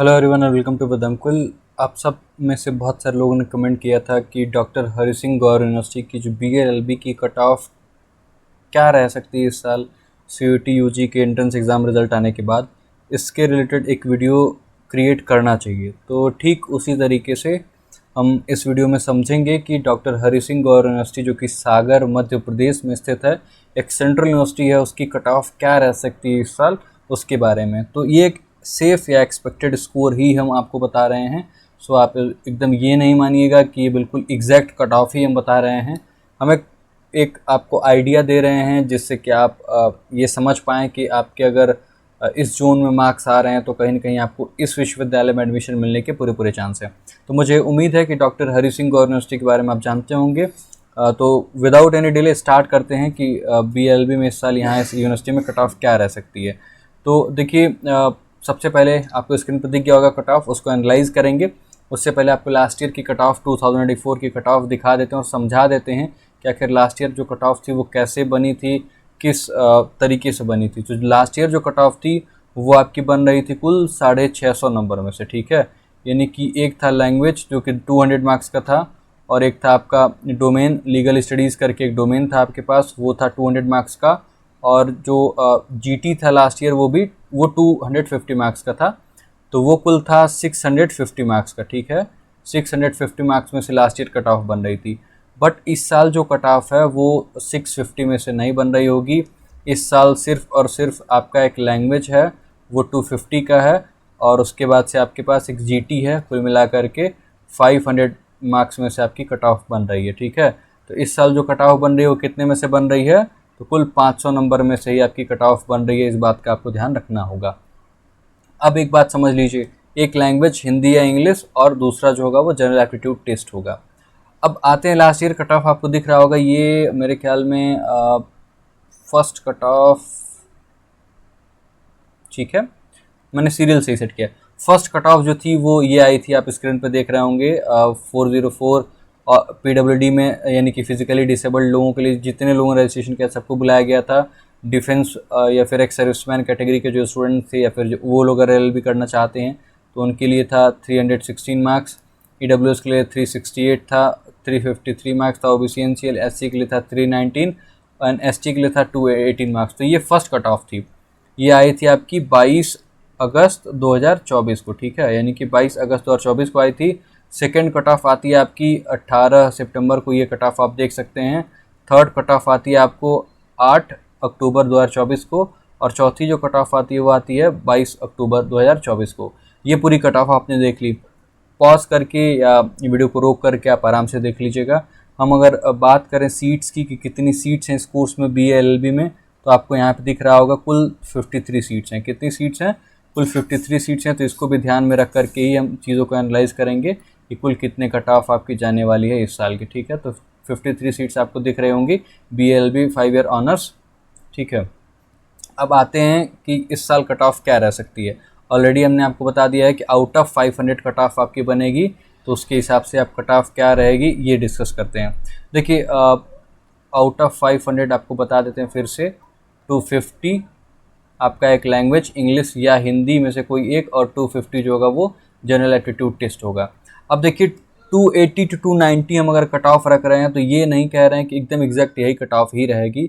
Hello everyone और welcome to बदमकुल। आप सब में से बहुत सारे लोगों ने कमेंट किया था कि डॉक्टर हरि सिंह गौर यूनिवर्सिटी की जो बी एल बी की कट ऑफ क्या रह सकती है इस साल सी टी यू जी के एंट्रेंस एग्ज़ाम रिज़ल्ट आने के बाद, इसके रिलेटेड एक वीडियो क्रिएट करना चाहिए। तो ठीक उसी तरीके से हम इस वीडियो में समझेंगे कि डॉक्टर हरि सिंह गौर यूनिवर्सिटी जो कि सागर मध्य प्रदेश में स्थित है, एक सेंट्रल यूनिवर्सिटी है, उसकी कट ऑफ क्या रह सकती है इस साल, उसके बारे में। तो ये एक सेफ या एक्सपेक्टेड स्कोर ही हम आपको बता रहे हैं। सो आप एकदम ये नहीं मानिएगा कि ये बिल्कुल एग्जैक्ट कट ऑफ ही हम बता रहे हैं। हम एक आपको आइडिया दे रहे हैं जिससे कि आप ये समझ पाएँ कि आपके अगर इस जोन में मार्क्स आ रहे हैं तो कहीं ना कहीं आपको इस विश्वविद्यालय में एडमिशन मिलने के पूरे पूरे चांस हैं। तो मुझे उम्मीद है कि डॉक्टर हरि सिंह गौर यूनिवर्सिटी के बारे में आप जानते होंगे। तो विदाउट एनी डिले स्टार्ट करते हैं कि BLB में इस साल यहाँ इस यूनिवर्सिटी में कट ऑफ क्या रह सकती है। तो देखिए, सबसे पहले आपको स्क्रीन पर दिख गया होगा कट ऑफ, उसको एनालाइज करेंगे। उससे पहले आपको लास्ट ईयर की कट ऑफ 2084 की कट ऑफ दिखा देते हैं और समझा देते हैं कि आखिर लास्ट ईयर जो कट ऑफ थी वो कैसे बनी थी, किस तरीके से बनी थी। तो लास्ट ईयर जो कट ऑफ थी वो आपकी बन रही थी कुल 650 नंबर में से, ठीक है। यानी कि एक था लैंग्वेज जो कि 200 मार्क्स का था, और एक था आपका डोमेन, लीगल स्टडीज़ करके एक डोमेन था आपके पास, वो था 200 मार्क्स का। और जो GT था लास्ट ईयर वो 250 मार्क्स का था। तो वो कुल था 650 मार्क्स का, ठीक है। 650 मार्क्स में से लास्ट ईयर कट ऑफ बन रही थी। बट इस साल जो कट ऑफ है वो 650 में से नहीं बन रही होगी। इस साल सिर्फ और सिर्फ आपका एक लैंग्वेज है वो 250 का है, और उसके बाद से आपके पास एक GT है। कुल मिलाकर के 500 मार्क्स में से आपकी कट ऑफ बन रही है, ठीक है। तो इस साल जो कट ऑफ बन रही है वो कितने में से बन रही है? तो कुल 500 नंबर में से ही आपकी कट ऑफ बन रही है। इस बात का आपको ध्यान रखना होगा। अब एक बात समझ लीजिए, एक लैंग्वेज हिंदी या इंग्लिश, और दूसरा जो होगा वो जनरल एप्टीट्यूड टेस्ट होगा। अब आते हैं लास्ट ईयर कट ऑफ, आपको दिख रहा होगा ये मेरे ख्याल में फर्स्ट कट ऑफ, ठीक है, मैंने सीरियल से ही सेट किया। फर्स्ट कट ऑफ जो थी वो ये आई थी, आप स्क्रीन पे देख रहे होंगे, 404 और PWD में, यानी कि फिजिकली डिसेबल्ड लोगों के लिए जितने लोगों ने रजिस्ट्रेशन किया सबको बुलाया गया था। डिफेंस या फिर एक सर्विसमैन कैटेगरी के जो स्टूडेंट थे, या फिर जो वो लोग अगर LLB करना चाहते हैं तो उनके लिए था 316 मार्क्स। EWS के लिए 368 था, 353 मार्क्स था। OBC NCL SC के लिए था 319 एंड ST के लिए था 218 मार्क्स। तो ये फर्स्ट कट ऑफ थी। ये आई थी आपकी 22 अगस्त 2024 को, ठीक है, यानी कि 22 अगस्त 2024 को आई थी। सेकेंड कट ऑफ आती है आपकी 18 सितंबर को, ये कट ऑफ आप देख सकते हैं। थर्ड कट ऑफ आती है आपको 8 अक्टूबर 2024 को, और चौथी जो कट ऑफ आती है वो आती है 22 अक्टूबर 2024 को। ये पूरी कट ऑफ आपने देख ली। पॉज करके या वीडियो को रोक करके आप आराम से देख लीजिएगा। हम अगर बात करें सीट्स की कि कितनी सीट्स हैं इस कोर्स में BLB में, तो आपको यहाँ पे दिख रहा होगा कुल 53 सीट्स हैं। कितनी सीट्स हैं? कुल 53 सीट्स हैं। तो इसको भी ध्यान में रख करके ही हम चीज़ों को एनालाइज करेंगे कि कुल कितने कट ऑफ आपकी जाने वाली है इस साल की, ठीक है। तो 53 सीट्स आपको दिख रही होंगी BLB 5 ईयर ऑनर्स, ठीक है। अब आते हैं कि इस साल कट ऑफ क्या रह सकती है। ऑलरेडी हमने आपको बता दिया है कि आउट ऑफ 500 कट ऑफ आपकी बनेगी, तो उसके हिसाब से आप कट ऑफ क्या रहेगी ये डिस्कस करते हैं। देखिए, आउट ऑफ 500 आपको बता देते हैं फिर से। 250 आपका एक लैंग्वेज इंग्लिश या हिंदी में से कोई एक, और 250 जो होगा वो जनरल एप्टीट्यूड टेस्ट होगा। अब देखिए, 280 to 290 हम अगर कट ऑफ रख रहे हैं तो ये नहीं कह रहे हैं कि एकदम एग्जैक्ट यही कट ऑफ ही रहेगी।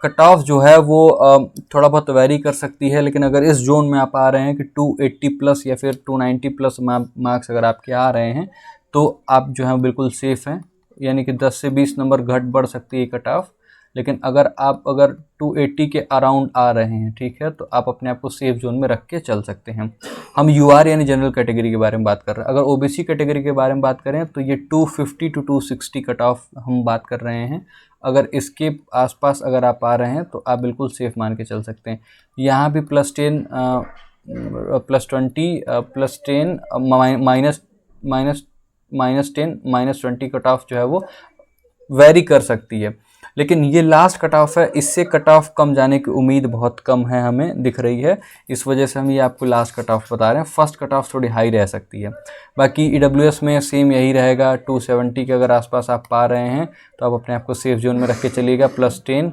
कट ऑफ जो है वो थोड़ा बहुत वेरी कर सकती है, लेकिन अगर इस जोन में आप आ रहे हैं कि 280 प्लस या फिर 290 प्लस मार्क्स अगर आपके आ रहे हैं तो आप जो है बिल्कुल सेफ़ हैं। यानी कि 10 से 20 नंबर घट बढ़ सकती है कट ऑफ। लेकिन अगर 280 के अराउंड आ रहे हैं, ठीक है, तो आप अपने आप को सेफ जोन में रख के चल सकते हैं। हम UR यानी जनरल कैटेगरी के बारे में बात कर रहे हैं। अगर OBC कैटेगरी के बारे में बात करें तो ये 250 to 260 कट ऑफ हम बात कर रहे हैं। अगर इसके आसपास अगर आप आ रहे हैं तो आप बिल्कुल सेफ मान के चल सकते हैं। यहाँ भी +10 +20 +10 -10 -20 कट ऑफ जो है वो वेरी कर सकती है। लेकिन ये लास्ट कट ऑफ है, इससे कट ऑफ कम जाने की उम्मीद बहुत कम है, हमें दिख रही है। इस वजह से हम ये आपको लास्ट कट ऑफ बता रहे हैं। फर्स्ट कट ऑफ थोड़ी हाई रह सकती है। बाकी EWS में सेम यही रहेगा। 270 के अगर आसपास आप पा रहे हैं तो आप अपने आप को सेफ जोन में रख के चलिएगा। +10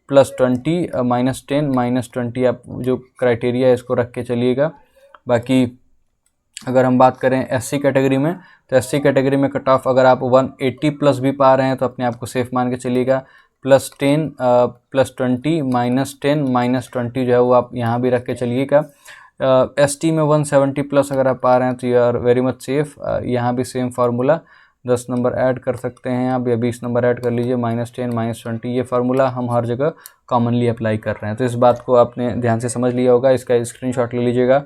+20 -10 -20 आप जो क्राइटेरिया है इसको रख के चलिएगा। बाकी अगर हम बात करें एससी कैटेगरी में, तो एससी कैटेगरी में कट ऑफ अगर आप 180 प्लस भी पा रहे हैं तो अपने आप को सेफ मान के चलिएगा। +10 +20 -10 -20 जो है वो आप यहाँ भी रख के चलिएगा। एसटी में 170 प्लस अगर आप पा रहे हैं तो you are very much safe. यहाँ भी सेम फार्मूला 10 नंबर ऐड कर सकते हैं आप, या 20 नंबर ऐड कर लीजिए, -10 -20, ये फार्मूला हम हर जगह कॉमनली अप्लाई कर रहे हैं। तो इस बात को आपने ध्यान से समझ लिया होगा, इसका स्क्रीनशॉट ले लीजिएगा।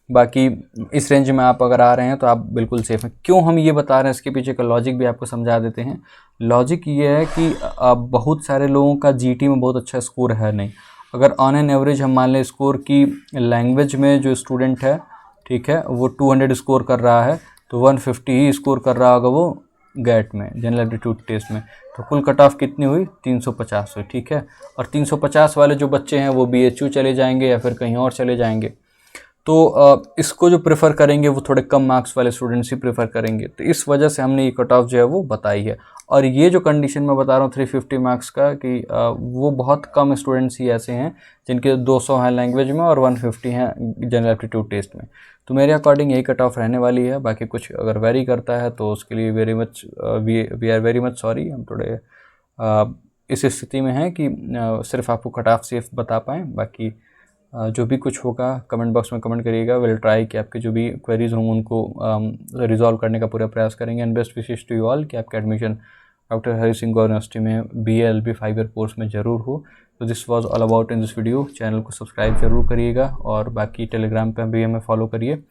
बाकी इस रेंज में आप अगर आ रहे हैं तो आप बिल्कुल सेफ हैं। क्यों हम ये बता रहे हैं, इसके पीछे का लॉजिक भी आपको समझा देते हैं। लॉजिक ये है कि बहुत सारे लोगों का जीटी में बहुत अच्छा स्कोर है नहीं। अगर ऑन एन एवरेज हम मान लें स्कोर की लैंग्वेज में जो स्टूडेंट है, ठीक है, वो 200 स्कोर कर रहा है, तो 150 ही स्कोर कर रहा होगा वो गैट में, जनरल एप्टीट्यूड टेस्ट में। तो कुल कट ऑफ कितनी हुई? 350 हुई, ठीक है। और 350 वाले जो बच्चे हैं वो बीएचयू चले जाएंगे या फिर कहीं और चले जाएंगे। तो इसको जो प्रेफर करेंगे वो थोड़े कम मार्क्स वाले स्टूडेंट्स ही प्रेफर करेंगे। तो इस वजह से हमने ये कट ऑफ जो है वो बताई है। और ये जो कंडीशन मैं बता रहा हूँ 350 मार्क्स का, कि वो बहुत कम स्टूडेंट्स ही ऐसे हैं जिनके 200 हैं लैंग्वेज में और 150 हैं जनरल एप्टीट्यूड टेस्ट में। तो मेरे अकॉर्डिंग यही कट ऑफ रहने वाली है। बाकी कुछ अगर वेरी करता है तो उसके लिए very much we are very much sorry. हम थोड़े इस स्थिति में हैं कि सिर्फ आपको कट ऑफ सेफ बता पाएँ। बाकी जो भी कुछ होगा कमेंट बॉक्स में कमेंट करिएगा। विल ट्राई कि आपके जो भी क्वेरीज होंगे उनको रिजॉल्व करने का पूरा प्रयास करेंगे। And best wishes to you all कि आपका admission doctor Hari Singh Gour university में BA-LB 5 ईयर कोर्स में ज़रूर हो। तो this was all about in this video. Channel को सब्सक्राइब जरूर करिएगा और बाकी टेलीग्राम पे भी हमें फॉलो करिए।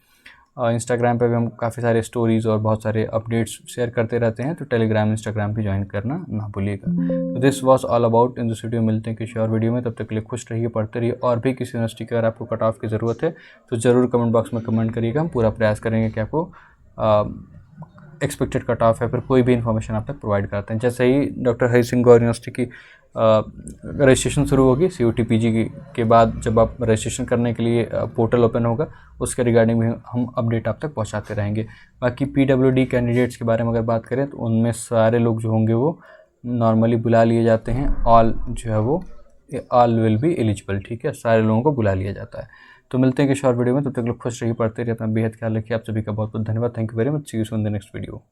इंस्टाग्राम पे भी हम काफ़ी सारे स्टोरीज़ और बहुत सारे अपडेट्स शेयर करते रहते हैं, तो टेलीग्राम इंस्टाग्राम भी ज्वाइन करना ना भूलिएगा। तो this was all about in this video. मिलते हैं किसी और वीडियो में, तब तक के लिए खुश रहिए, पढ़ते रहिए। और भी किसी यूनिवर्सिटी की अगर आपको कट ऑफ की ज़रूरत है तो ज़रूर कमेंट बॉक्स में कमेंट करिएगा। हम पूरा प्रयास करेंगे कि आपको एक्सपेक्टेड कट ऑफ है फिर कोई भी इन्फॉर्मेशन आप तक प्रोवाइड करते हैं। जैसे ही डॉक्टर हरि सिंह गौर यूनिवर्सिटी की रजिस्ट्रेशन शुरू होगी CUT PG के बाद, जब आप रजिस्ट्रेशन करने के लिए पोर्टल ओपन होगा, उसके रिगार्डिंग भी हम अपडेट आप तक पहुंचाते रहेंगे। बाकी PWD कैंडिडेट्स के बारे में अगर बात करें तो उनमें सारे लोग जो होंगे वो नॉर्मली बुला लिए जाते हैं। ऑल जो है वो ऑल विल बी एलिजिबल, ठीक है, सारे लोगों को बुला लिया जाता है। तो मिलते हैं कि शॉर्ट वीडियो में, तब तक लोग खुश रहिए, पढ़ते रहिए, अपना बेहद ख्याल रखिए। आप सभी का बहुत बहुत धन्यवाद। Thank you very much. See you soon in the next video.